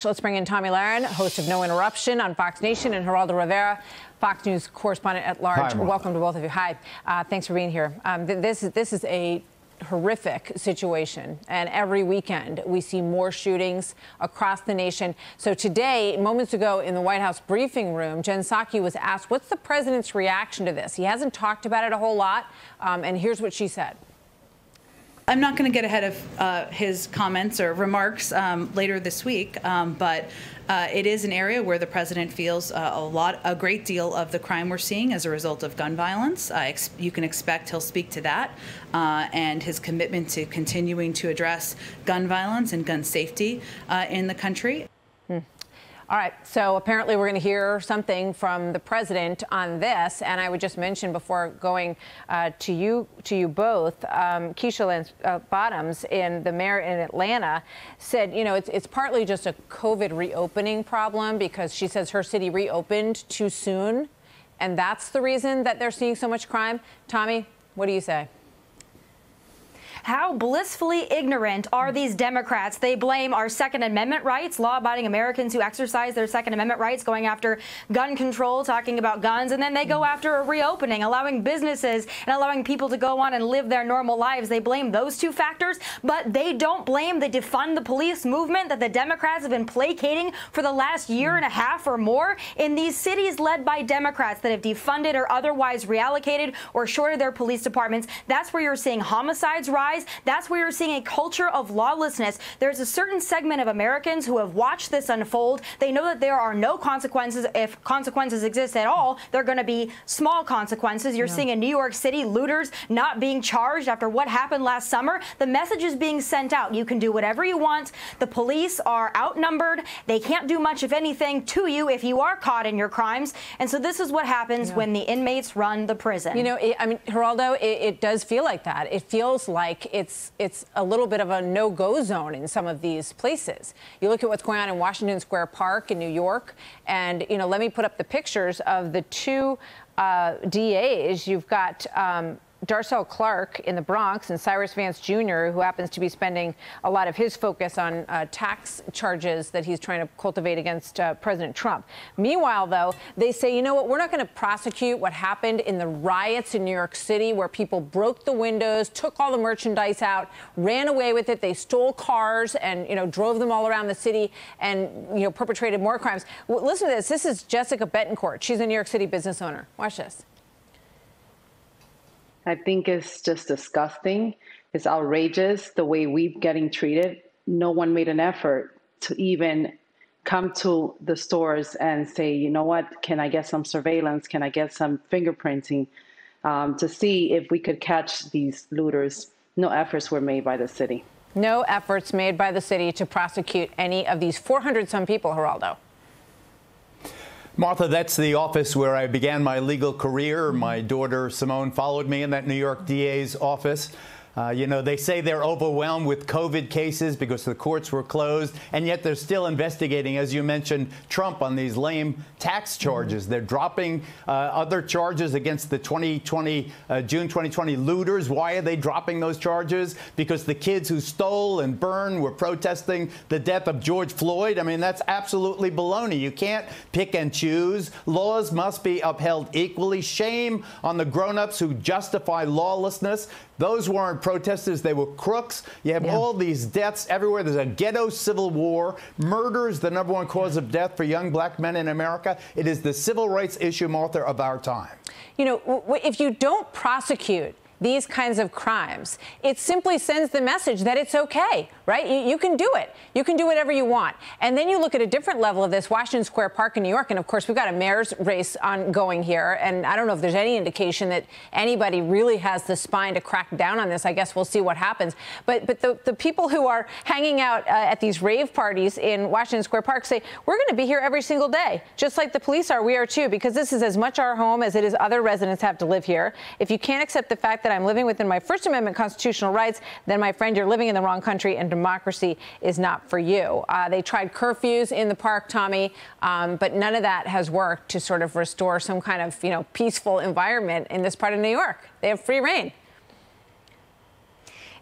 Let's bring in Tomi Lahren, host of No Interruption on Fox Nation, and Geraldo Rivera, Fox News correspondent-at-large. Welcome to both of you. Hi. Thanks for being here. This is a horrific situation, and every weekend we see more shootings across the nation. So today, moments ago in the White House briefing room, Jen Psaki was asked, what's the president's reaction to this? He hasn't talked about it a whole lot, and here's what she said. I'm not going to get ahead of his comments or remarks later this week, but it is an area where the president feels a great deal of the crime we're seeing as a result of gun violence. You can expect he'll speak to that and his commitment to continuing to address gun violence and gun safety in the country. All right, so apparently we're going to hear something from the president on this, and I would just mention before going to you both, Keisha Bottoms, the mayor in Atlanta, said, you know, it's partly just a COVID reopening problem because she says her city reopened too soon, and that's the reason that they're seeing so much crime. Tomi, what do you say? How blissfully ignorant are these Democrats? They blame our Second Amendment rights, law-abiding Americans who exercise their Second Amendment rights, going after gun control, talking about guns, and then they go after a reopening, allowing businesses and allowing people to go on and live their normal lives. They blame those two factors, but they don't blame the defund the police movement that the Democrats have been placating for the last year and a half or more in these cities led by Democrats that have defunded or otherwise reallocated or shorted their police departments. That's where you're seeing homicides rise. That's where you're seeing a culture of lawlessness. There's a certain segment of Americans who have watched this unfold. They know that there are no consequences. If consequences exist at all, they're going to be small consequences. You're seeing in New York City looters not being charged after what happened last summer. The message is being sent out. You can do whatever you want. The police are outnumbered. They can't do much, if anything, to you if you are caught in your crimes. And so this is what happens when the inmates run the prison. You know, I mean, Geraldo, it does feel like that. It feels like it's a little bit of a no-go zone in some of these places. You look at what's going on in Washington Square Park in New York, and, you know, let me put up the pictures of the two DAs. You've got Darcel Clark in the Bronx and Cyrus Vance Jr., who happens to be spending a lot of his focus on tax charges that he's trying to cultivate against President Trump. Meanwhile, though, they say, you know what, we're not going to prosecute what happened in the riots in New York City where people broke the windows, took all the merchandise out, ran away with it. They stole cars and, you know, drove them all around the city and, you know, perpetrated more crimes. Well, listen to this. This is Jessica Betancourt. She's a New York City business owner. Watch this. I think it's just disgusting. It's outrageous the way we're getting treated. No one made an effort to even come to the stores and say, you know what, can I get some surveillance? Can I get some fingerprinting to see if we could catch these looters? No efforts were made by the city. No efforts made by the city to prosecute any of these 400-some people, Geraldo. Martha, that's the office where I began my legal career. My daughter Simone followed me in that New York DA's office. You know, they say they're overwhelmed with COVID cases because the courts were closed, and yet they're still investigating, as you mentioned, Trump on these lame tax charges. They're dropping other charges against the June 2020 looters. Why are they dropping those charges? Because the kids who stole and burned were protesting the death of George Floyd. I mean, that's absolutely baloney. You can't pick and choose. Laws must be upheld equally. Shame on the grown-ups who justify lawlessness. Those weren't protesters. They were crooks. You have all these deaths everywhere. There's a ghetto civil war. Murder is the #1 cause of death for young black men in America. It is the civil rights issue, Martha, of our time. You know, if you don't prosecute these kinds of crimes, it simply sends the message that it's okay, right? You can do it. You can do whatever you want. And then you look at a different level of this, Washington Square Park in New York, and of course we've got a mayor's race ongoing here, and I don't know if there's any indication that anybody really has the spine to crack down on this. I guess we'll see what happens. But the people who are hanging out at these rave parties in Washington Square Park say, we're going to be here every single day, just like the police are. We are too, because this is as much our home as it is other residents have to live here. If you can't accept the fact that I'm living within my First Amendment constitutional rights, then, my friend, you're living in the wrong country, and democracy is not for you. They tried curfews in the park, Tomi, but none of that has worked to sort of restore some kind of, you know, peaceful environment in this part of New York. They have free reign.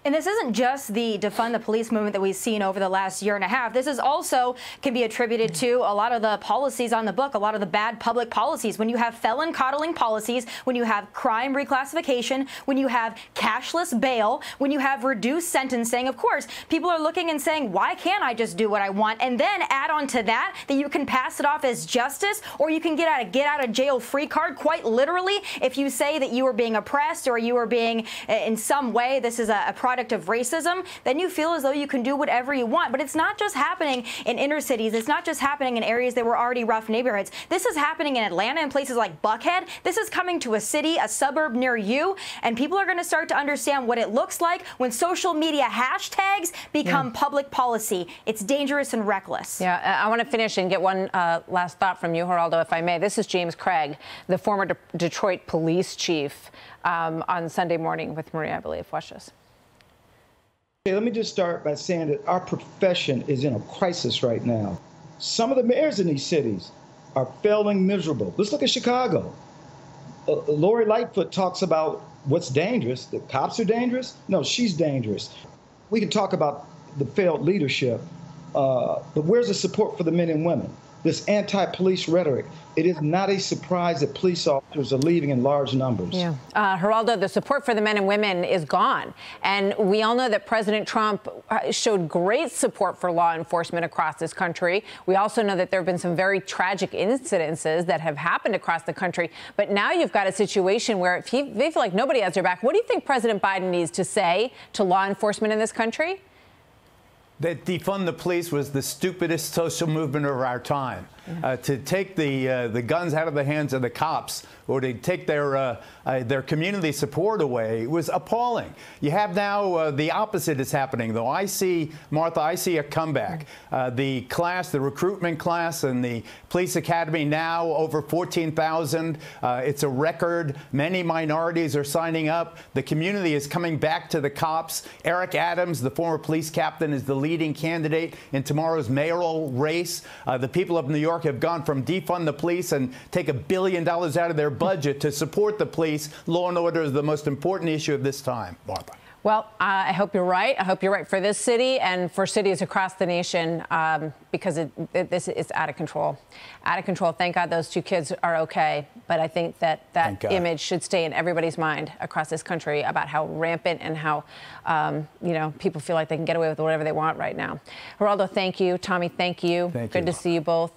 And this isn't just the defund the police movement that we've seen over the last year and a half. This is also can be attributed to a lot of the policies on the book, a lot of the bad public policies. When you have felon coddling policies, when you have crime reclassification, when you have cashless bail, when you have reduced sentencing, of course, people are looking and saying, why can't I just do what I want? And then add on to that you can pass it off as justice, or you can get out of jail free card, quite literally, if you say that you are being oppressed or you are being in some way, this is a product of racism, then you feel as though you can do whatever you want. But it's not just happening in inner cities. It's not just happening in areas that were already rough neighborhoods. This is happening in Atlanta and places like Buckhead. This is coming to a city, a suburb near you, and people are going to start to understand what it looks like when social media hashtags become public policy. It's dangerous and reckless. Yeah, I want to finish and get one last thought from you, Geraldo, if I may. This is James Craig, the former Detroit police chief, on Sunday morning with Maria, I believe. Watch this. Okay, let me just start by saying that our profession is in a crisis right now. Some of the mayors in these cities are failing miserable. Let's look at Chicago. Lori Lightfoot talks about what's dangerous. The cops are dangerous? No, she's dangerous. We can talk about the failed leadership, but where's the support for the men and women? This anti-police rhetoric. It is not a surprise that police officers are leaving in large numbers. Yeah. Geraldo, the support for the men and women is gone. And we all know that President Trump showed great support for law enforcement across this country. We also know that there have been some very tragic incidences that have happened across the country. But now you've got a situation where if they feel like nobody has their back, what do you think President Biden needs to say to law enforcement in this country? That defund the police was the stupidest social movement of our time. To take the guns out of the hands of the cops or to take their community support away was appalling. You have now the opposite is happening, though. Martha, I see a comeback. The recruitment class and the police academy now over 14,000. It's a record. Many minorities are signing up. The community is coming back to the cops. Eric Adams, the former police captain, is the leading candidate in tomorrow's mayoral race. The people of New York have gone from defund the police and take $1 billion out of their budget to support the police. Law and order is the most important issue of this time, Martha. Well, I hope you're right. I hope you're right for this city and for cities across the nation, because this is out of control. Out of control. Thank God those two kids are okay. But I think that image should stay in everybody's mind across this country about how rampant and how, people feel like they can get away with whatever they want right now. Geraldo, thank you. Tomi, thank you. Good to see you both.